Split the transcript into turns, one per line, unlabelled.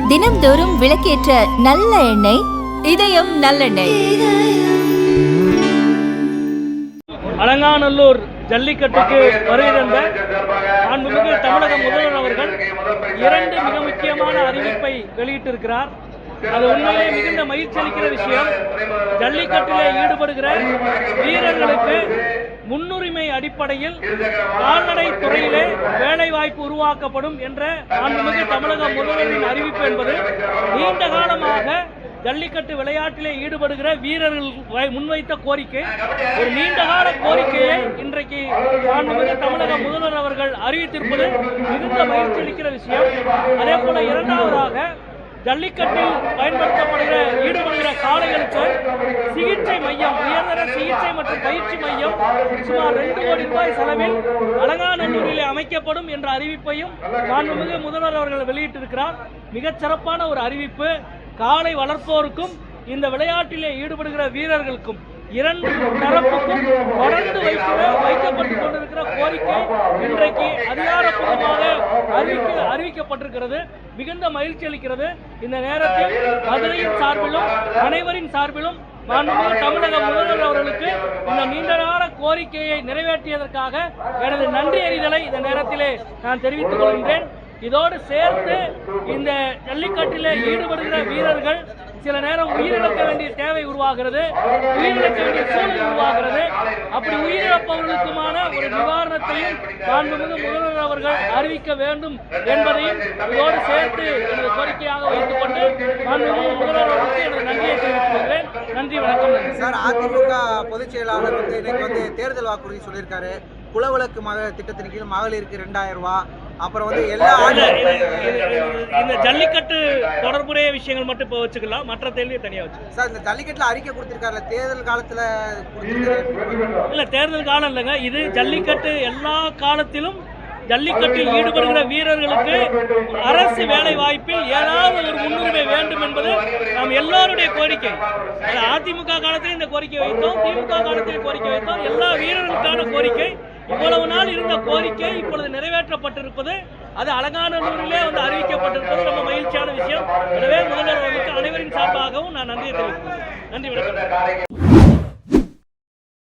தினம்தோறும் விளக்கேற்ற நல்ல எண்ணெய் இதயம் நல்லெண்ணெய்.
அலங்காநல்லூர் ஜல்லிக்கட்டுக்கு வருகை தந்த மாண்புமிகு தமிழக முதல்வர் அவர்கள் 2 மிக முக்கியமான அறிவிப்பை வெளியிட்டிருக்கிறார். அது உண்மையிலே மிகுந்த மகிழ்ச்சி அளிக்கிற விஷயம். ஜல்லிக்கட்டிலே ஈடுபடுகிற வீரர்களுக்கு முன்னுரிமை அடிப்படையில் கால்நடை துறையிலே வேலை வாய்ப்பு உருவாக்கப்படும் என்ற மாண்புமிகு தமிழக முதல்வரின் அறிவிப்பு என்பது நீண்ட காலமாக ஜல்லிக்கட்டு விளையாட்டிலே ஈடுபடுகிற வீரர்கள் முன்வைத்த கோரிக்கை. ஒரு நீண்டகால கோரிக்கையை இன்றைக்கு மாண்புமிகு தமிழக முதல்வர் அவர்கள் அறிவித்திருப்பது மிகுந்த மகிழ்ச்சி அளிக்கிற விஷயம். அதே போல இரண்டாவதாக ஜல்லிக்கட்டில் ஈடுபடுகிற காளைகளுக்கு சிகிச்சை மையம், உயர்தர சிகிச்சை மற்றும் பயிற்சி மையம் சுமார் 2 கோடி ரூபாய் செலவில் அலங்காநல்லூரிலே அமைக்கப்படும் என்ற அறிவிப்பையும் மாண்புமிகு முதல்வர் அவர்கள் வெளியிட்டிருக்கிறார். மிகச் சிறப்பான ஒரு அறிவிப்பு. காளை வளர்ப்போருக்கும் இந்த விளையாட்டிலே ஈடுபடுகிற வீரர்களுக்கும் 2 தரப்புக்கும் தொடர்ந்து வைக்கப்பட்டுக் கொண்டிருக்கிற கோரிக்கை இன்றைக்கு அதிகாரப்பூர்வமாக அறிவிக்கப்பட்டிருக்கிறது. மிகுந்த மகிழ்ச்சி அளிக்கிறது. இந்த நேரத்தில் மதுரையின் சார்பிலும் அனைவரின் சார்பிலும் மாண்புமிகு தமிழக முதல்வர் அவர்களுக்கு இந்த நீண்டகால கோரிக்கையை நிறைவேற்றியதற்காக எனது நன்றி அறிதலை இந்த நேரத்திலே நான் தெரிவித்துக் கொள்கின்றேன். இதோடு சேர்த்து இந்த ஜல்லிக்கட்டிலே ஈடுபடுகிற வீரர்கள் சில நேரம் உயிரிழக்க வேண்டிய தேவை உருவாகிறது, உயிரிழக்க வேண்டிய சூழல் உருவாகிறது. அப்படி உயிரிழப்பவர்களுக்குமான ஒரு நிவாரணத்தையும் மாண்புமிகு முதல்வர் அவர்கள் அறிவிக்க வேண்டும் என்பதையும் இதோடு சேர்த்து எனது கோரிக்கையாக வைத்துக் கொண்டு மாண்புமிகு முதல்வர் அவர்களுக்கு எனது நன்றியை தெரிவித்துக் கொள்கிறேன். நன்றி, வணக்கம்.
சார், அதிமுக பொதுச் செயலாளர் இன்னைக்கு தேர்தல் வாக்குறுதி சொல்லியிருக்காரு. குலவிளக்கு திட்டத்தின் கீழ் மகளிருக்கு 2000 ரூபாய், அப்புறம் எல்லா
இந்த ஜல்லிக்கட்டு தொடர்புடைய விஷயங்கள் மட்டும் இப்போ வச்சுக்கலாம், மற்ற தேர்தலை தனியாக வச்சு.
சார், இந்த ஜல்லிக்கட்டுல அறிக்கை கொடுத்திருக்காரு, தேர்தல் காலத்துல
இல்ல, தேர்தல் காலம் இல்லைங்க. இது ஜல்லிக்கட்டு எல்லா காலத்திலும் ஜல்லிக்கட்டில் ஈடுபடுகிற வீரர்களுக்கு அரசு வேலை வாய்ப்பில் ஏதாவது ஒரு முன்னுரிமை வேண்டும் என்பது நாம் எல்லாருடைய கோரிக்கை. அதிமுக காலத்தில் இந்த கோரிக்கை வைத்தோம், திமுக காலத்தில் கோரிக்கை வைத்தோம். எல்லா வீரர்களுக்கான கோரிக்கை. இவ்வளவு நாள் இருந்த கோரிக்கை இப்பொழுது நிறைவேற்றப்பட்டிருப்பது, அது அலங்காநல்லூரிலே அறிவிக்கப்பட்டிருப்பது ரொம்ப மகிழ்ச்சியான விஷயம். எனவே முதல்வர் அவர்களுக்கு அனைவரின் சார்பாகவும் நான் நன்றியை தெரிவிக்கிறேன். நன்றி, வணக்கம்.